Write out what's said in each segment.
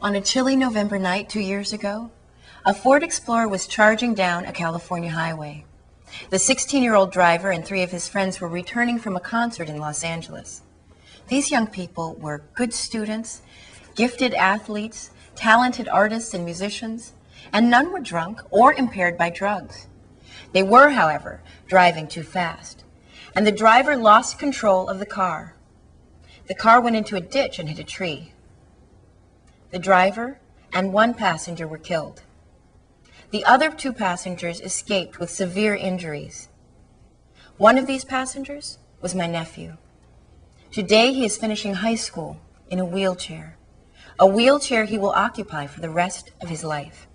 On a chilly November night 2 years ago, a Ford Explorer was charging down a California highway. The 16-year-old driver and three of his friends were returning from a concert in Los Angeles. These young people were good students, gifted athletes, talented artists and musicians, and none were drunk or impaired by drugs. They were, however, driving too fast, and the driver lost control of the car. The car went into a ditch and hit a tree. The driver and one passenger were killed. The other two passengers escaped with severe injuries. One of these passengers was my nephew. Today he is finishing high school in a wheelchair he will occupy for the rest of his life.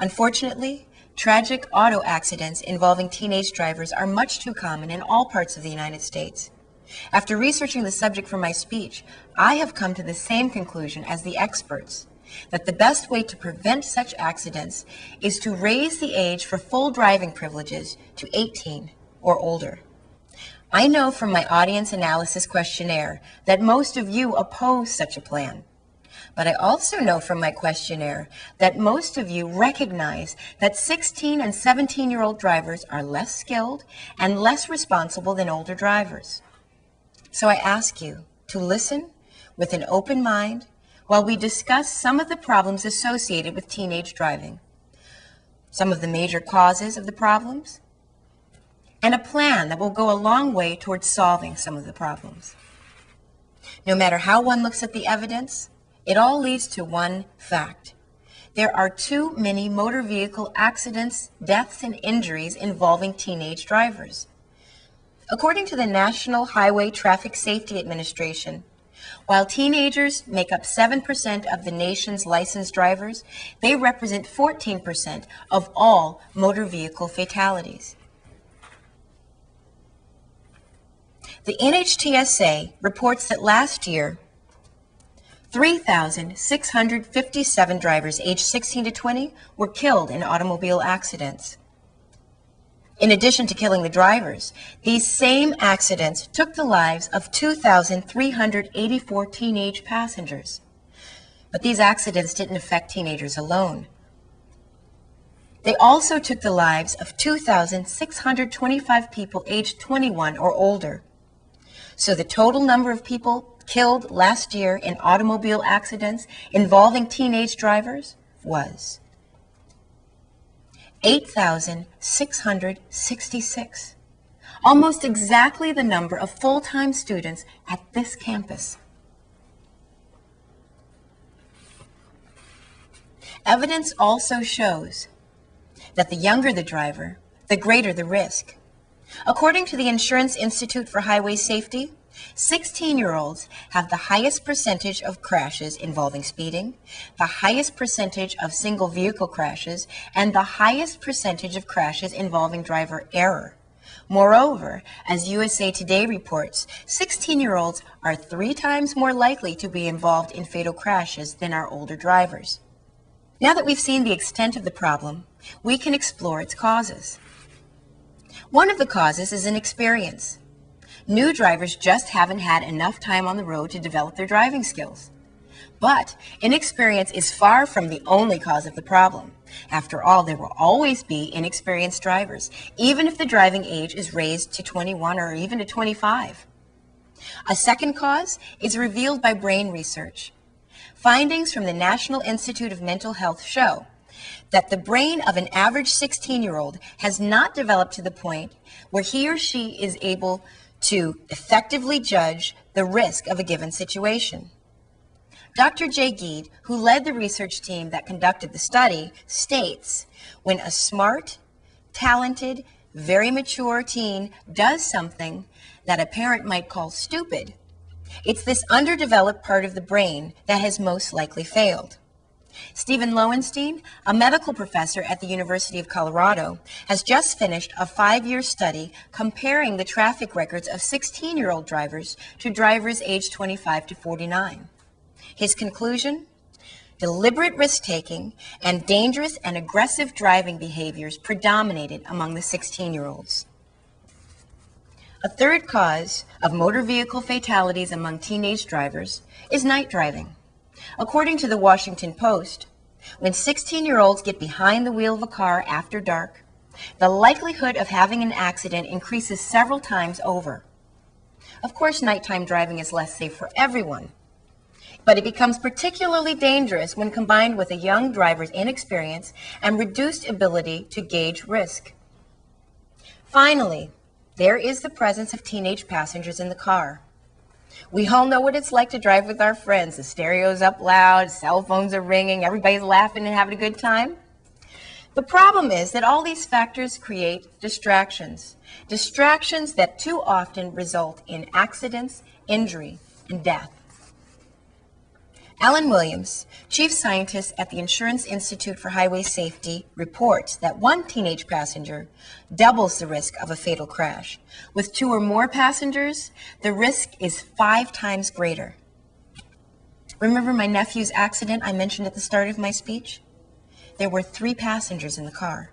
Unfortunately, tragic auto accidents involving teenage drivers are much too common in all parts of the United States. After researching the subject for my speech, I have come to the same conclusion as the experts, that the best way to prevent such accidents is to raise the age for full driving privileges to 18 or older. I know from my audience analysis questionnaire that most of you oppose such a plan. But I also know from my questionnaire that most of you recognize that 16 and 17-year-old drivers are less skilled and less responsible than older drivers. So I ask you to listen with an open mind while we discuss some of the problems associated with teenage driving, some of the major causes of the problems, and a plan that will go a long way towards solving some of the problems. No matter how one looks at the evidence, it all leads to one fact. There are too many motor vehicle accidents, deaths, and injuries involving teenage drivers. According to the National Highway Traffic Safety Administration, while teenagers make up 7% of the nation's licensed drivers, they represent 14% of all motor vehicle fatalities. The NHTSA reports that last year, 3,657 drivers aged 16 to 20 were killed in automobile accidents. In addition to killing the drivers, these same accidents took the lives of 2,384 teenage passengers. But these accidents didn't affect teenagers alone. They also took the lives of 2,625 people aged 21 or older. So the total number of people killed last year in automobile accidents involving teenage drivers was 8,666, almost exactly the number of full-time students at this campus. Evidence also shows that the younger the driver, the greater the risk. According to the Insurance Institute for Highway Safety, 16-year-olds have the highest percentage of crashes involving speeding, the highest percentage of single vehicle crashes, and the highest percentage of crashes involving driver error. Moreover, as USA Today reports, 16-year-olds are 3 times more likely to be involved in fatal crashes than our older drivers. Now that we've seen the extent of the problem, we can explore its causes. One of the causes is inexperience. New drivers just haven't had enough time on the road to develop their driving skills. But inexperience is far from the only cause of the problem. After all, there will always be inexperienced drivers, even if the driving age is raised to 21 or even to 25. A second cause is revealed by brain research. Findings from the National Institute of Mental Health show that the brain of an average 16-year-old has not developed to the point where he or she is able to effectively judge the risk of a given situation. Dr. Jay Geed, who led the research team that conducted the study, states, when a smart, talented, very mature teen does something that a parent might call stupid, it's this underdeveloped part of the brain that has most likely failed. Stephen Lowenstein, a medical professor at the University of Colorado, has just finished a 5-year study comparing the traffic records of 16-year-old drivers to drivers aged 25 to 49. His conclusion? Deliberate risk-taking and dangerous and aggressive driving behaviors predominated among the 16-year-olds. A third cause of motor vehicle fatalities among teenage drivers is night driving. According to the Washington Post, when 16-year-olds get behind the wheel of a car after dark, the likelihood of having an accident increases several times over. Of course, nighttime driving is less safe for everyone, but it becomes particularly dangerous when combined with a young driver's inexperience and reduced ability to gauge risk. Finally, there is the presence of teenage passengers in the car. We all know what it's like to drive with our friends. The stereo's up loud, cell phones are ringing, everybody's laughing and having a good time. The problem is that all these factors create distractions that too often result in accidents, injury, and death. Alan Williams, chief scientist at the Insurance Institute for Highway Safety, reports that one teenage passenger doubles the risk of a fatal crash. With 2 or more passengers, the risk is 5 times greater. Remember my nephew's accident I mentioned at the start of my speech? There were 3 passengers in the car.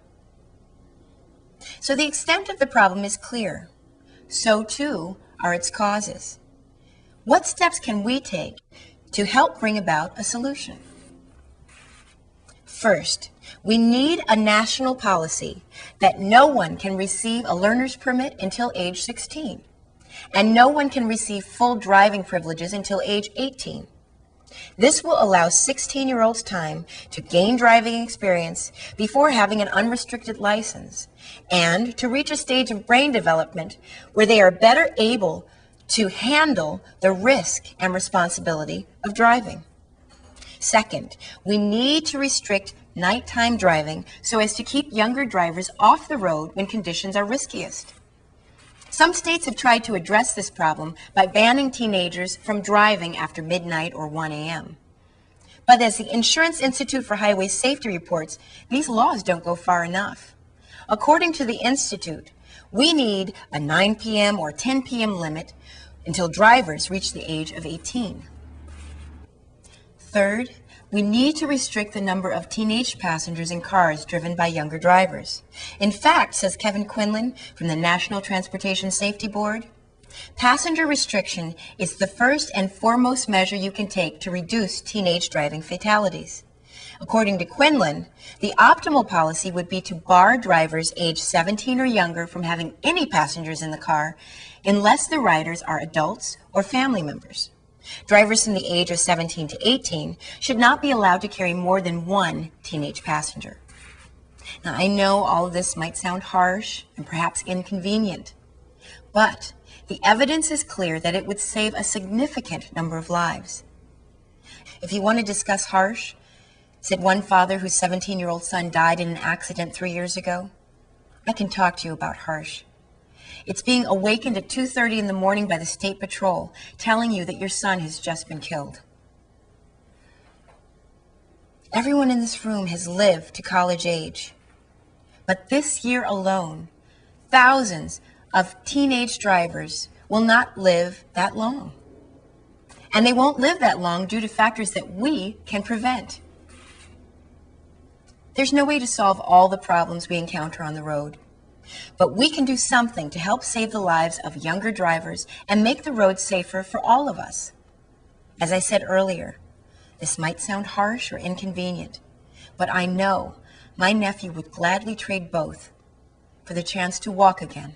So the extent of the problem is clear. So too are its causes. What steps can we take to help bring about a solution? First, we need a national policy that no one can receive a learner's permit until age 16, and no one can receive full driving privileges until age 18. This will allow 16-year-olds time to gain driving experience before having an unrestricted license, and to reach a stage of brain development where they are better able to handle the risk and responsibility of driving. Second, we need to restrict nighttime driving so as to keep younger drivers off the road when conditions are riskiest. Some states have tried to address this problem by banning teenagers from driving after midnight or 1 a.m. But as the Insurance Institute for Highway Safety reports, these laws don't go far enough. According to the Institute, we need a 9 p.m. or 10 p.m. limit until drivers reach the age of 18. Third, we need to restrict the number of teenage passengers in cars driven by younger drivers. In fact, says Kevin Quinlan from the National Transportation Safety Board, passenger restriction is the first and foremost measure you can take to reduce teenage driving fatalities. According to Quinlan, the optimal policy would be to bar drivers age 17 or younger from having any passengers in the car unless the riders are adults or family members. Drivers from the age of 17 to 18 should not be allowed to carry more than 1 teenage passenger. Now, I know all of this might sound harsh and perhaps inconvenient, but the evidence is clear that it would save a significant number of lives. If you want to discuss harsh, said one father whose 17-year-old son died in an accident 3 years ago, I can talk to you about harsh. It's being awakened at 2:30 in the morning by the State Patrol, telling you that your son has just been killed. Everyone in this room has lived to college age, but this year alone, thousands of teenage drivers will not live that long. And they won't live that long due to factors that we can prevent. There's no way to solve all the problems we encounter on the road, but we can do something to help save the lives of younger drivers and make the road safer for all of us. As I said earlier, this might sound harsh or inconvenient, but I know my nephew would gladly trade both for the chance to walk again.